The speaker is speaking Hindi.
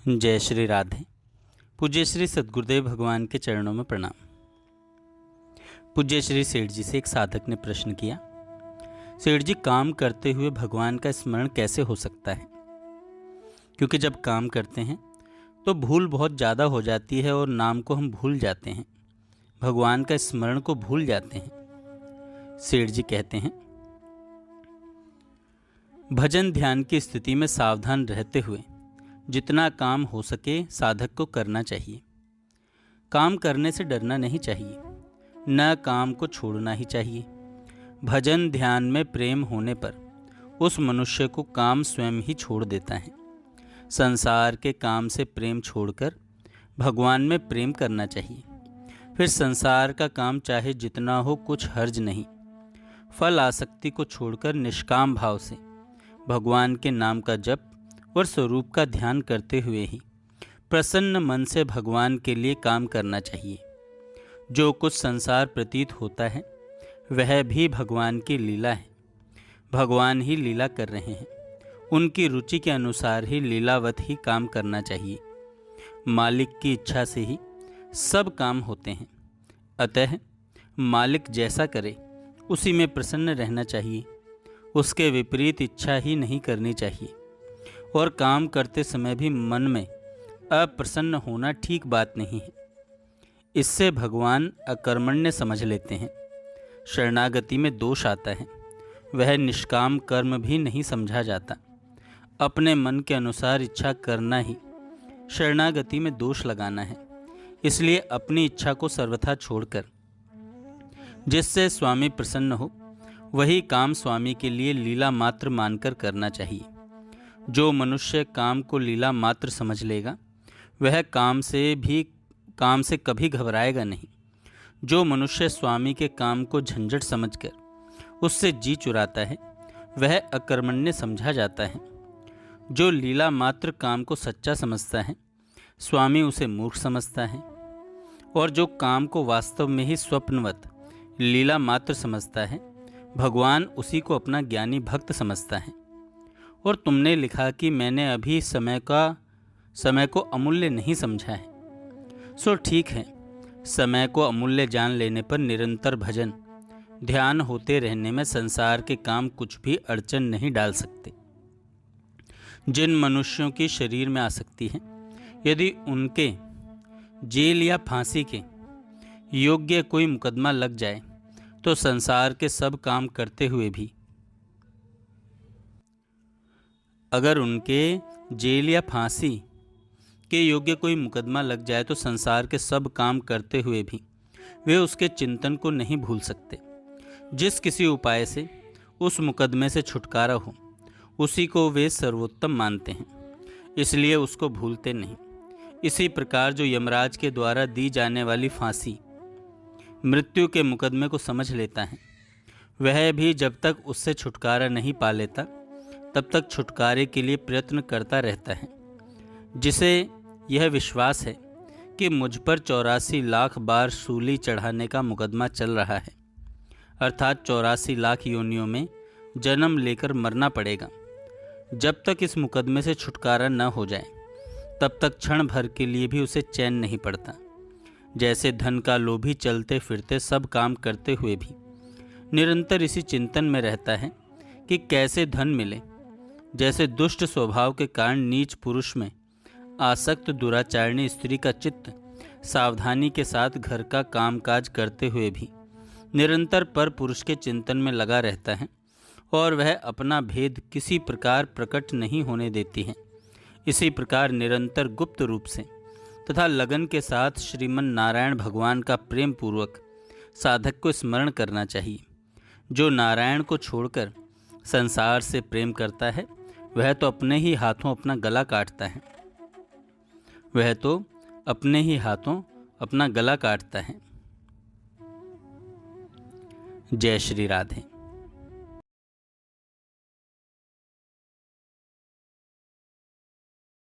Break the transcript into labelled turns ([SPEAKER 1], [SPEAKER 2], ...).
[SPEAKER 1] जय श्री राधे। पूज्य श्री सद्गुरुदेव भगवान के चरणों में प्रणाम। पूज्य श्री सेठ जी से एक साधक ने प्रश्न किया, सेठ जी काम करते हुए भगवान का स्मरण कैसे हो सकता है? क्योंकि जब काम करते हैं तो भूल बहुत ज़्यादा हो जाती है और नाम को हम भूल जाते हैं, भगवान का स्मरण को भूल जाते हैं। सेठ जी कहते हैं, भजन ध्यान की स्थिति में सावधान रहते हुए जितना काम हो सके साधक को करना चाहिए। काम करने से डरना नहीं चाहिए, न काम को छोड़ना ही चाहिए। भजन ध्यान में प्रेम होने पर उस मनुष्य को काम स्वयं ही छोड़ देता है। संसार के काम से प्रेम छोड़कर भगवान में प्रेम करना चाहिए। फिर संसार का काम चाहे जितना हो कुछ हर्ज नहीं। फल आसक्ति को छोड़कर निष्काम भाव से भगवान के नाम का जप और स्वरूप का ध्यान करते हुए ही प्रसन्न मन से भगवान के लिए काम करना चाहिए। जो कुछ संसार प्रतीत होता है वह भी भगवान की लीला है। भगवान ही लीला कर रहे हैं, उनकी रुचि के अनुसार ही लीलावत ही काम करना चाहिए। मालिक की इच्छा से ही सब काम होते हैं, अतः मालिक जैसा करे उसी में प्रसन्न रहना चाहिए। उसके विपरीत इच्छा ही नहीं करनी चाहिए। और काम करते समय भी मन में अप्रसन्न होना ठीक बात नहीं है। इससे भगवान अकर्मण्य समझ लेते हैं। शरणागति में दोष आता है, वह निष्काम कर्म भी नहीं समझा जाता। अपने मन के अनुसार इच्छा करना ही शरणागति में दोष लगाना है। इसलिए अपनी इच्छा को सर्वथा छोड़कर जिससे स्वामी प्रसन्न हो वही काम स्वामी के लिए लीला मात्र मानकर करना चाहिए। जो मनुष्य काम को लीला मात्र समझ लेगा वह काम से कभी घबराएगा नहीं। जो मनुष्य स्वामी के काम को झंझट समझकर उससे जी चुराता है वह अकर्मण्य समझा जाता है। जो लीला मात्र काम को सच्चा समझता है स्वामी उसे मूर्ख समझता है। और जो काम को वास्तव में ही स्वप्नवत लीला मात्र समझता है भगवान उसी को अपना ज्ञानी भक्त समझता है। और तुमने लिखा कि मैंने अभी समय को अमूल्य नहीं समझा है। सो ठीक है, समय को अमूल्य जान लेने पर निरंतर भजन ध्यान होते रहने में संसार के काम कुछ भी अड़चन नहीं डाल सकते। जिन मनुष्यों की शरीर में आसक्ति है, यदि उनके जेल या फांसी के योग्य कोई मुकदमा लग जाए तो संसार के सब काम करते हुए भी अगर उनके जेल या फांसी के योग्य कोई मुकदमा लग जाए तो संसार के सब काम करते हुए भी वे उसके चिंतन को नहीं भूल सकते। जिस किसी उपाय से उस मुकदमे से छुटकारा हो उसी को वे सर्वोत्तम मानते हैं, इसलिए उसको भूलते नहीं। इसी प्रकार जो यमराज के द्वारा दी जाने वाली फांसी मृत्यु के मुकदमे को समझ लेता है वह भी जब तक उससे छुटकारा नहीं पा लेता तब तक छुटकारे के लिए प्रयत्न करता रहता है। जिसे यह विश्वास है कि मुझ पर 84 लाख बार सूली चढ़ाने का मुकदमा चल रहा है, अर्थात 84 लाख योनियों में जन्म लेकर मरना पड़ेगा, जब तक इस मुकदमे से छुटकारा न हो जाए तब तक क्षण भर के लिए भी उसे चैन नहीं पड़ता। जैसे धन का लोभी चलते फिरते सब काम करते हुए भी निरंतर इसी चिंतन में रहता है कि कैसे धन मिले। जैसे दुष्ट स्वभाव के कारण नीच पुरुष में आसक्त दुराचारणी स्त्री का चित्त सावधानी के साथ घर का कामकाज करते हुए भी निरंतर पर पुरुष के चिंतन में लगा रहता है और वह अपना भेद किसी प्रकार प्रकट नहीं होने देती है। इसी प्रकार निरंतर गुप्त रूप से तथा लगन के साथ श्रीमन नारायण भगवान का प्रेम पूर्वक साधक को स्मरण करना चाहिए। जो नारायण को छोड़कर संसार से प्रेम करता है वह तो अपने ही हाथों अपना गला काटता है। जय श्री राधे।